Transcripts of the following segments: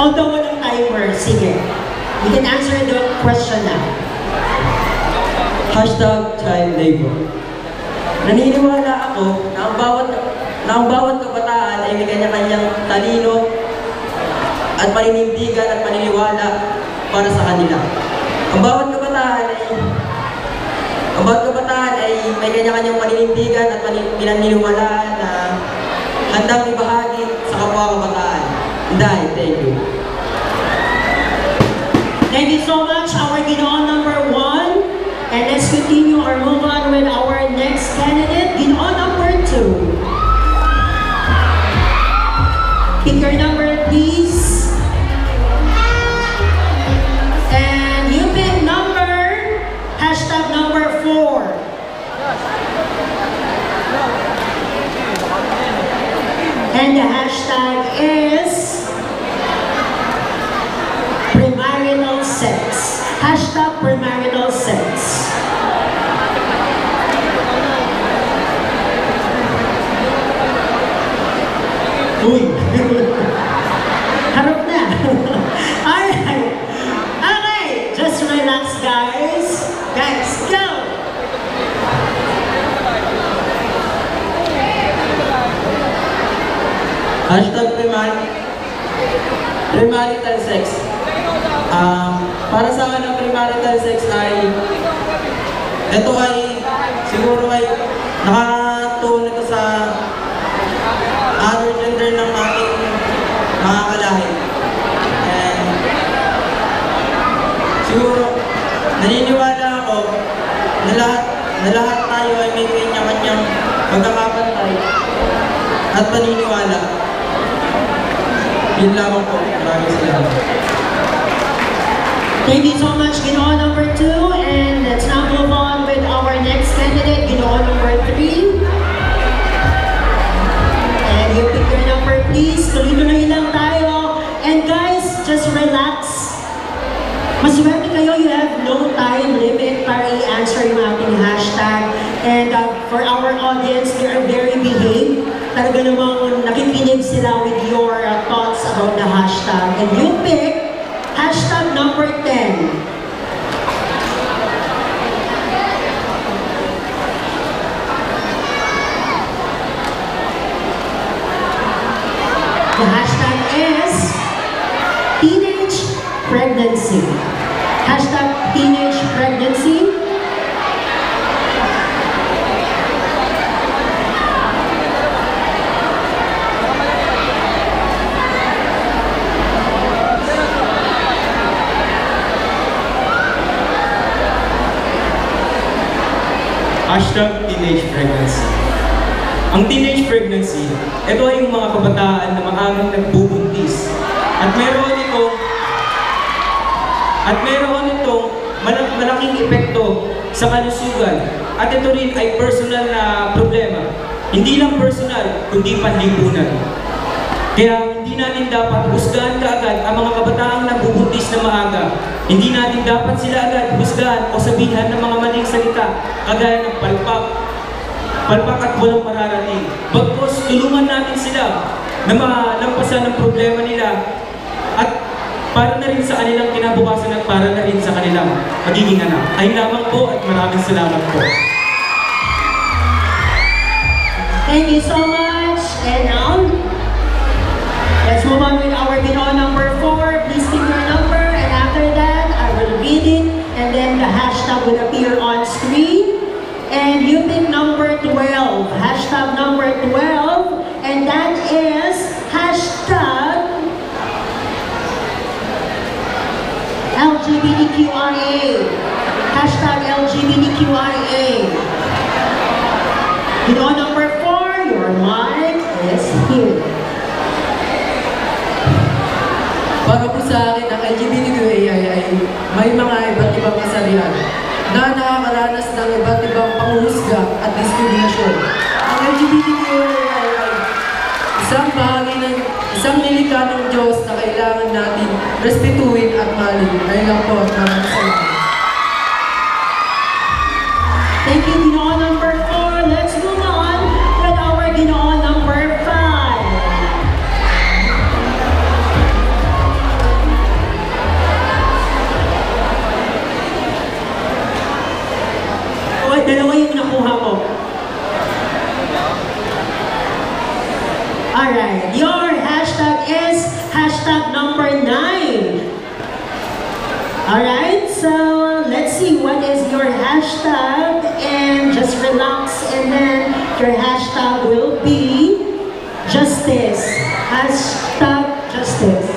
Although walang timer, sige. You can answer the question now. Hashtag child labor. Naniniwala ako na ang bawat kabataan ay may kanya-kanyang talino at paninindigan at paniniwala para sa kanila. Ang bawat kabataan ay may kanya-kanyang paninindigan at pinaniniwalaan na handang ibahagi sa kapwa kabataan. Dahil, thank you. Thank you so much, our Ginoon number 1. And let's continue or move on with our next candidate, Ginoon number 2. Pick your number, please. And you pick number, hashtag number 4. And the hashtag is premarital sex. Hashtag premarital sex. Uy! Harap na! Alright! Okay! Just relax, guys. Guys, go! Hashtag premarital sex. Para sa akin ang premarital sex ay ito ay siguro ay nakatulong ito sa other gender ng ating mga kalahi. And siguro naniniwala ako na lahat tayo ay may kanya-kanyang pagkakapantay at paniniwala. Yun lamang po. Maraming salamat. Thank you so much, Ginoon number 2. And let's now move on with our next candidate, Ginoon number 3. And you pick your number, please. Tuloy-tuloy lang tayo. And guys, just relax. Maswerte kayo, you have no time limit para i-answer yung ating hashtag. And for our audience, they are very behaved. Talaga namang nakikinig sila with your thoughts about the hashtag. And you pick hashtag number 10. The hashtag is teenage pregnancy. Hashtag teenage pregnancy. Hashtag teenage pregnancy. Ang teenage pregnancy, ito ay yung mga kabataan na maagang nagbubuntis. At meron itong malaking epekto sa kalusugan. At ito rin ay personal na problema. Hindi lang personal, kundi panlipunan. Kaya hindi natin dapat husgahan kaagad ang mga kabataang nagbubuntis na maaga. Hindi natin dapat sila agad husgahan o sabihan ng mga maling salita, kagaya ng palpak at walang mararating. Bagkus, tulungan natin sila na malampasan ang problema nila at para na rin sa kanilang kinabukasan at para na rin sa kanilang magiging anak. Ay lamang po at maraming salamat po. Thank you so much. And now, let's move on with our Ginoon number 4. Please pick your number, and after that, I will read it, and then the hashtag will appear on screen. And you pick number 12, hashtag number 12, and that is hashtag LGBTQIA. Hashtag LGBTQIA. Ginoon number 4, your mic is here. Para po sa akin, ang LGBTQIA ay may mga iba't ibang kasarian na nakakaranas ng iba't ibang panghuhusga at diskriminasyon. Ang LGBTQIA ay isang bahagi ng isang nilikha ng Diyos na kailangan natin respetuhin at mahalin. Ayun lang po, maraming salamat. Thank you, Ginoon number 4. Let's move on with our Ginoon number 5. Alright, your hashtag is hashtag number 9. Alright, so let's see what is your hashtag, and just relax, and then your hashtag will be justice. Hashtag justice.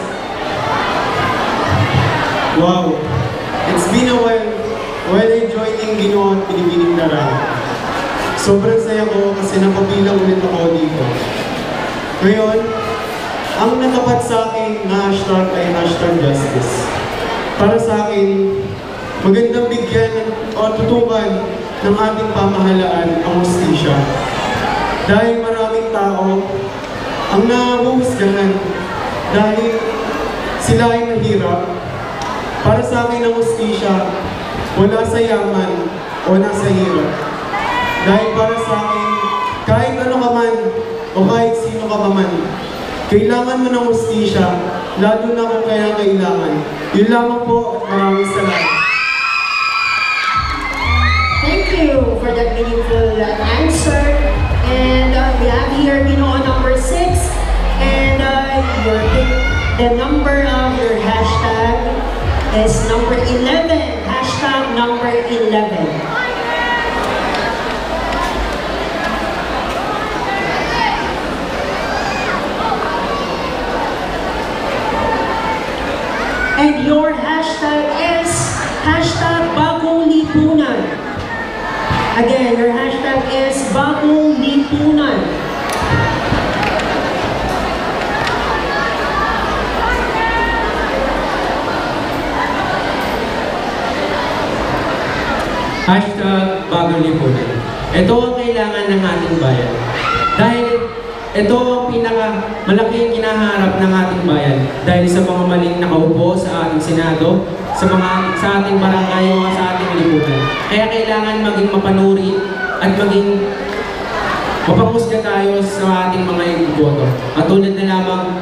Wow! It's been a while I joining Ginoo at Binibining Daral. Sobrang saya ko kasi napabilang ulit ako dito. Ngayon, ang natapat sa akin na hashtag ay hashtag justice. Para sa akin, magandang bigyan o tutukan ng ating pamahalaan ang hustisya. Dahil maraming tao ang nahuhusgahan dahil sila ay mahirap. Para sa akin ang hustisya, wala sa yaman o nasa hirap. Dahil para sa akin, kahit ano ka man o kahit sino ka pa man, kailangan mo ng hustisya, lalo na kung kailangan. Yun lamang po at maraming salamat. Thank you for that meaningful answer. And we have here Ginoo number 6, and the number of your hashtag is number 11. Hashtag number 11. And your hashtag is hashtag Bagong Lipunan. Again, your hashtag is Bagong Lipunan. Hashtag Bagong Lipunan. Ito ang kailangan ng ating bayan. Dahil ito ang pinakamalaking kinaharap ng ating bayan. Dahil sa mga maling nakaupo sa ating Senado, sa ating barangay o sa ating lipunan. Kaya kailangan maging mapanuri at maging mapanghusga tayo sa ating mga iboto. Katulad na lamang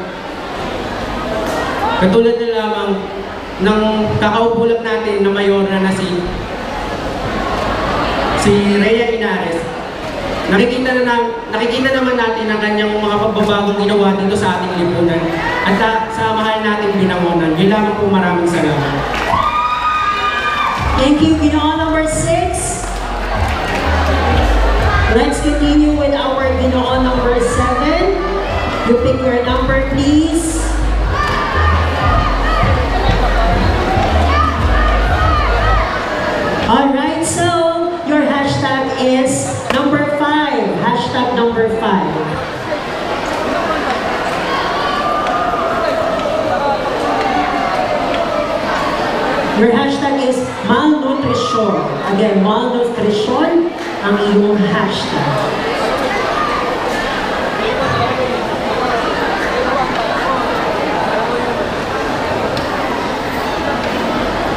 ng kakaupo lang natin na mayor na si Rhea Inares. Nakikita naman natin ang kanyang mga pagbabagong ginawa dito sa ating lipunan at sa mahal nating Binangonan. Yun lamang po, maraming salamat. Thank you, Ginoo number 6. Let's continue with our Ginoo number 7. You pick your number, please. Alright, so your hashtag is number 5. Hashtag number 5. Your hashtag is malnutrition. Again, malnutrition ang iyong hashtag.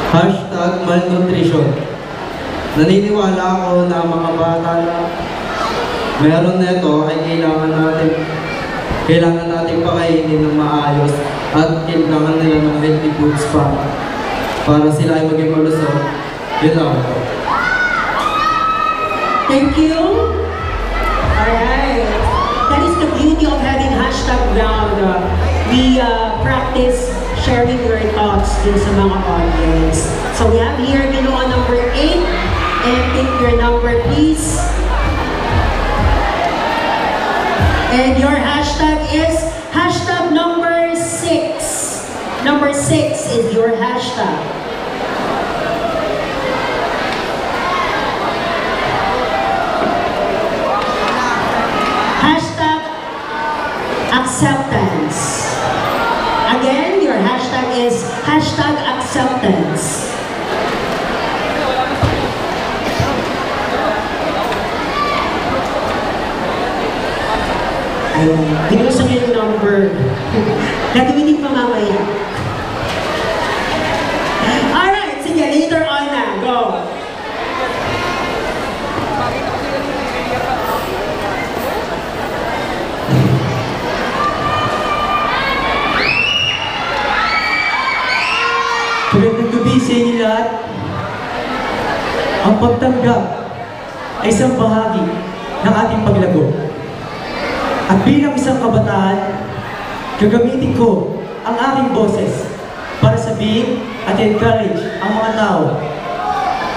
Hashtag malnutrition. Naniniwala ako na mga bata na meron nito ay kailangan natin pakainin ng maayos at kailangan nila ng healthy foods para sila ay maging malusog. Yun lang. Thank you. Alright. That is the beauty of having hashtag round. We practice sharing your thoughts dun sa mga audience. So we have here Ginoo number 8. And pick your number, please. And your hashtag is hashtag number 6. Number 6 is your hashtag. Hashtag acceptance. Again, your hashtag is hashtag acceptance. Ginusto niyo yung number. Gagawin pa mamaya. Alright, sige, later on na. Go. Magandang gabi sa inyo lahat. Ang pagtanggap ay isang bahagi ng ating paglago. At bilang isang kabataan, gagamitin ko ang aking boses para sabihin at encourage ang mga tao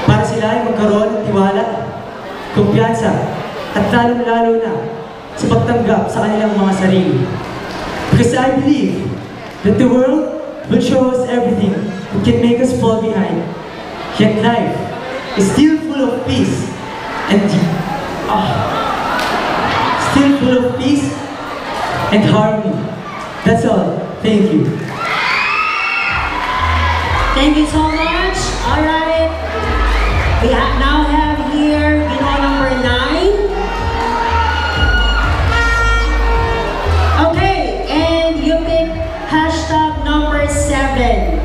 para sila ay magkaroon ng tiwala, kumpiyansa, at lalong-lalo na sa pagtanggap sa kanilang mga sarili. Because I believe that the world will show us everything that can make us fall behind. Yet life is still full of peace and still full of peace and harmony. That's all. Thank you. Thank you so much. All right. We now have here Gino number 9. Okay, and you pick hashtag number 7.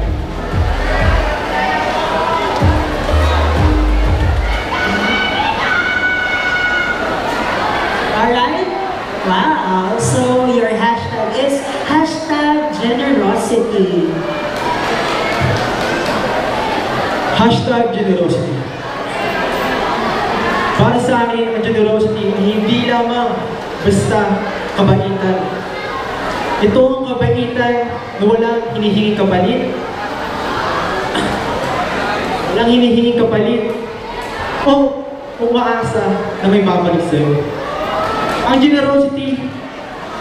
Alright? Wow. So your hashtag is hashtag generosity. Hashtag generosity. Para sa akin, ang generosity hindi lamang basta kabaitan. Ito ang kabaitan na walang hinihinging kapalit. Walang hinihinging kapalit o umaasa na may babalik sa'yo. Ang generosity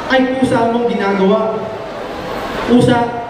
ay kusa mong ginagawa. Kusa